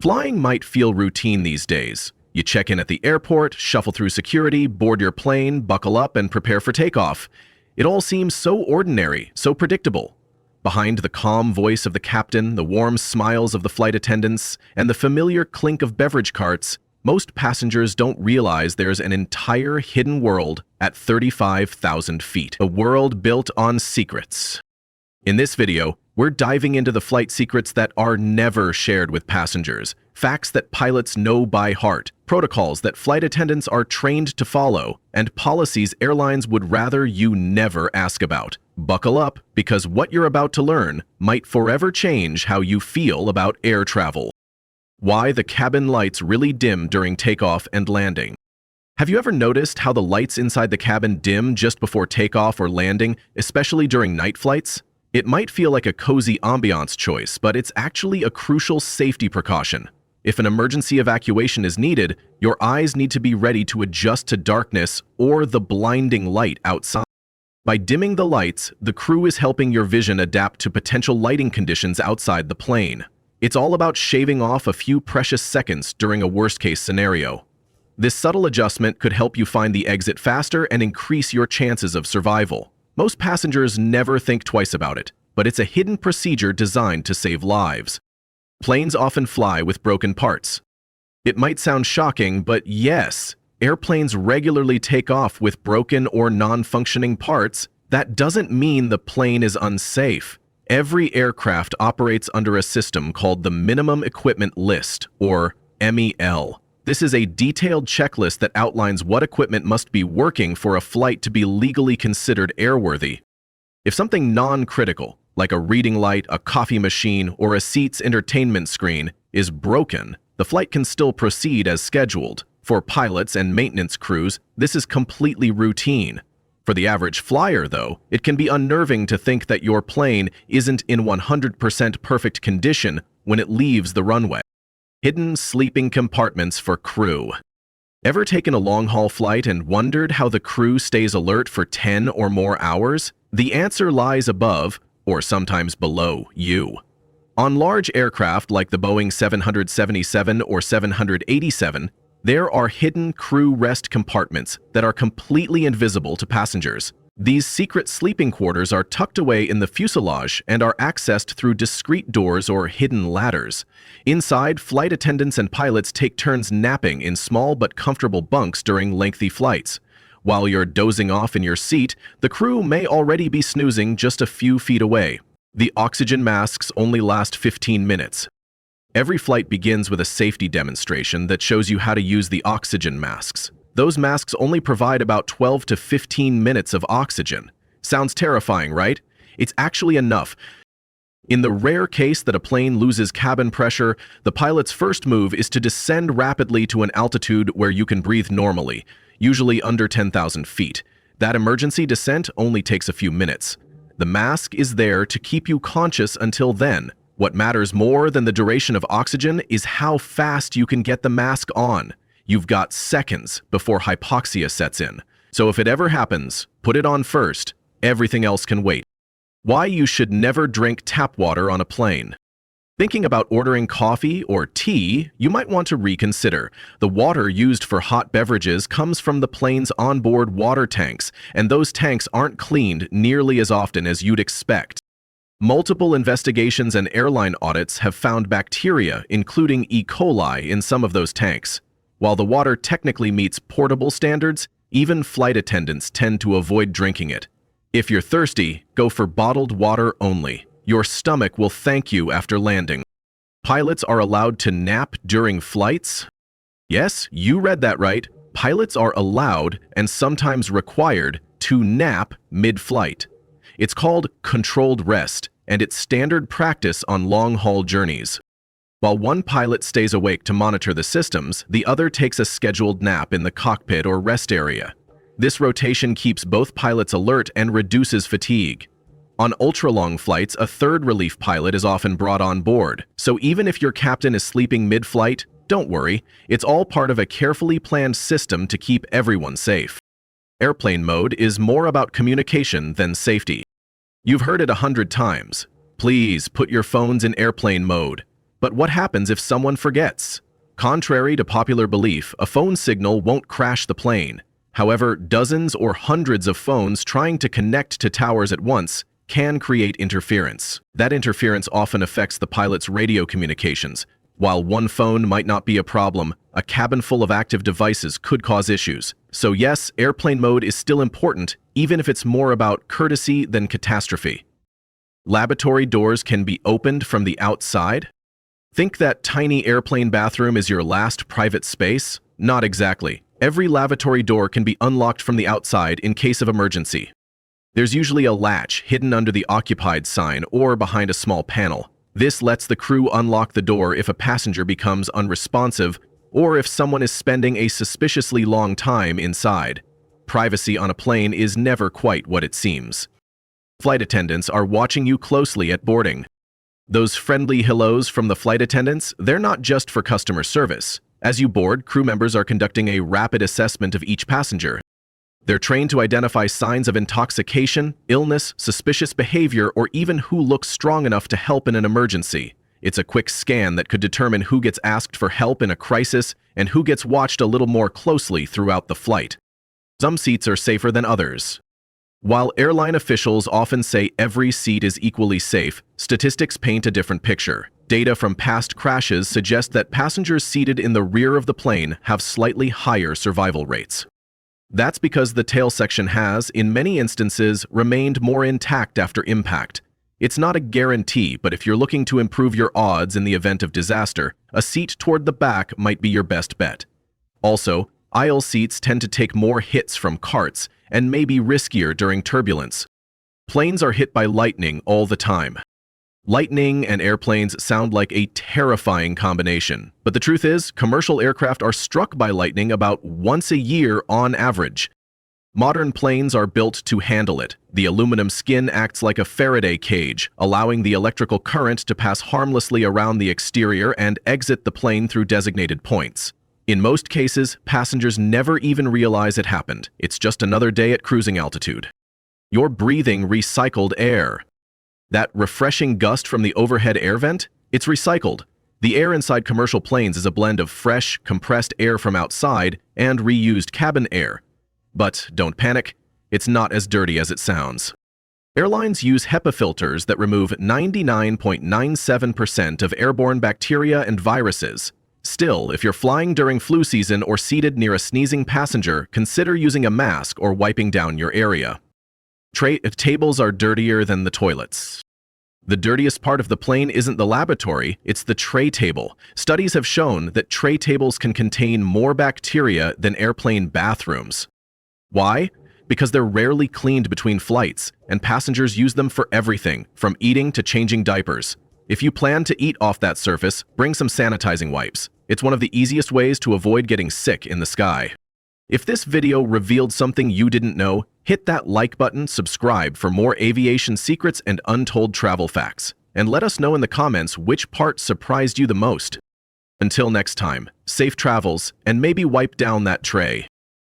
Flying might feel routine these days. You check in at the airport, shuffle through security, board your plane, buckle up, and prepare for takeoff. It all seems so ordinary, so predictable. Behind the calm voice of the captain, the warm smiles of the flight attendants, and the familiar clink of beverage carts, most passengers don't realize there's an entire hidden world at 35,000 feet, a world built on secrets. In this video, we're diving into the flight secrets that are never shared with passengers, facts that pilots know by heart, protocols that flight attendants are trained to follow, and policies airlines would rather you never ask about. Buckle up, because what you're about to learn might forever change how you feel about air travel. Why the cabin lights really dim during takeoff and landing. Have you ever noticed how the lights inside the cabin dim just before takeoff or landing, especially during night flights? It might feel like a cozy ambiance choice, but it's actually a crucial safety precaution. If an emergency evacuation is needed, your eyes need to be ready to adjust to darkness or the blinding light outside. By dimming the lights, the crew is helping your vision adapt to potential lighting conditions outside the plane. It's all about shaving off a few precious seconds during a worst-case scenario. This subtle adjustment could help you find the exit faster and increase your chances of survival. Most passengers never think twice about it, but it's a hidden procedure designed to save lives. Planes often fly with broken parts. It might sound shocking, but yes, airplanes regularly take off with broken or non-functioning parts. That doesn't mean the plane is unsafe. Every aircraft operates under a system called the Minimum Equipment List, or MEL. This is a detailed checklist that outlines what equipment must be working for a flight to be legally considered airworthy. If something non-critical, like a reading light, a coffee machine, or a seat's entertainment screen, is broken, the flight can still proceed as scheduled. For pilots and maintenance crews, this is completely routine. For the average flyer, though, it can be unnerving to think that your plane isn't in 100% perfect condition when it leaves the runway. Hidden sleeping compartments for crew. Ever taken a long-haul flight and wondered how the crew stays alert for 10 or more hours? The answer lies above, or sometimes below, you. On large aircraft like the Boeing 777 or 787, there are hidden crew rest compartments that are completely invisible to passengers. These secret sleeping quarters are tucked away in the fuselage and are accessed through discreet doors or hidden ladders. Inside, flight attendants and pilots take turns napping in small but comfortable bunks during lengthy flights. While you're dozing off in your seat, the crew may already be snoozing just a few feet away. The oxygen masks only last 15 minutes. Every flight begins with a safety demonstration that shows you how to use the oxygen masks. Those masks only provide about 12 to 15 minutes of oxygen. Sounds terrifying, right? It's actually enough. In the rare case that a plane loses cabin pressure, the pilot's first move is to descend rapidly to an altitude where you can breathe normally, usually under 10,000 feet. That emergency descent only takes a few minutes. The mask is there to keep you conscious until then. What matters more than the duration of oxygen is how fast you can get the mask on. You've got seconds before hypoxia sets in. So if it ever happens, put it on first. Everything else can wait. Why you should never drink tap water on a plane. Thinking about ordering coffee or tea, you might want to reconsider. The water used for hot beverages comes from the plane's onboard water tanks, and those tanks aren't cleaned nearly as often as you'd expect. Multiple investigations and airline audits have found bacteria, including E. coli, in some of those tanks. While the water technically meets portable standards, even flight attendants tend to avoid drinking it. If you're thirsty, go for bottled water only. Your stomach will thank you after landing. Pilots are allowed to nap during flights? Yes, you read that right. Pilots are allowed, and sometimes required, to nap mid-flight. It's called controlled rest, and it's standard practice on long-haul journeys. While one pilot stays awake to monitor the systems, the other takes a scheduled nap in the cockpit or rest area. This rotation keeps both pilots alert and reduces fatigue. On ultra-long flights, a third relief pilot is often brought on board, so even if your captain is sleeping mid-flight, don't worry, it's all part of a carefully planned system to keep everyone safe. Airplane mode is more about communication than safety. You've heard it 100 times. Please put your phones in airplane mode. But what happens if someone forgets? Contrary to popular belief, a phone signal won't crash the plane. However, dozens or hundreds of phones trying to connect to towers at once can create interference. That interference often affects the pilot's radio communications. While one phone might not be a problem, a cabin full of active devices could cause issues. So yes, airplane mode is still important, even if it's more about courtesy than catastrophe. Lavatory doors can be opened from the outside. Think that tiny airplane bathroom is your last private space? Not exactly. Every lavatory door can be unlocked from the outside in case of emergency. There's usually a latch hidden under the occupied sign or behind a small panel. This lets the crew unlock the door if a passenger becomes unresponsive or if someone is spending a suspiciously long time inside. Privacy on a plane is never quite what it seems. Flight attendants are watching you closely at boarding. Those friendly hellos from the flight attendants, they're not just for customer service. As you board, crew members are conducting a rapid assessment of each passenger. They're trained to identify signs of intoxication, illness, suspicious behavior, or even who looks strong enough to help in an emergency. It's a quick scan that could determine who gets asked for help in a crisis and who gets watched a little more closely throughout the flight. Some seats are safer than others. While airline officials often say every seat is equally safe, statistics paint a different picture. Data from past crashes suggest that passengers seated in the rear of the plane have slightly higher survival rates. That's because the tail section has, in many instances, remained more intact after impact. It's not a guarantee, but if you're looking to improve your odds in the event of disaster, a seat toward the back might be your best bet. Also, aisle seats tend to take more hits from carts and may be riskier during turbulence. Planes are hit by lightning all the time. Lightning and airplanes sound like a terrifying combination, but the truth is, commercial aircraft are struck by lightning about once a year on average. Modern planes are built to handle it. The aluminum skin acts like a Faraday cage, allowing the electrical current to pass harmlessly around the exterior and exit the plane through designated points. In most cases, passengers never even realize it happened. It's just another day at cruising altitude. You're breathing recycled air. That refreshing gust from the overhead air vent? It's recycled. The air inside commercial planes is a blend of fresh, compressed air from outside and reused cabin air. But don't panic, it's not as dirty as it sounds. Airlines use HEPA filters that remove 99.97% of airborne bacteria and viruses. Still, if you're flying during flu season or seated near a sneezing passenger, consider using a mask or wiping down your area. Tables are dirtier than the toilets. The dirtiest part of the plane isn't the lavatory, it's the tray table. Studies have shown that tray tables can contain more bacteria than airplane bathrooms. Why? Because they're rarely cleaned between flights, and passengers use them for everything, from eating to changing diapers. If you plan to eat off that surface, bring some sanitizing wipes. It's one of the easiest ways to avoid getting sick in the sky. If this video revealed something you didn't know, hit that like button, subscribe for more aviation secrets and untold travel facts, and let us know in the comments which part surprised you the most. Until next time, safe travels, and maybe wipe down that tray.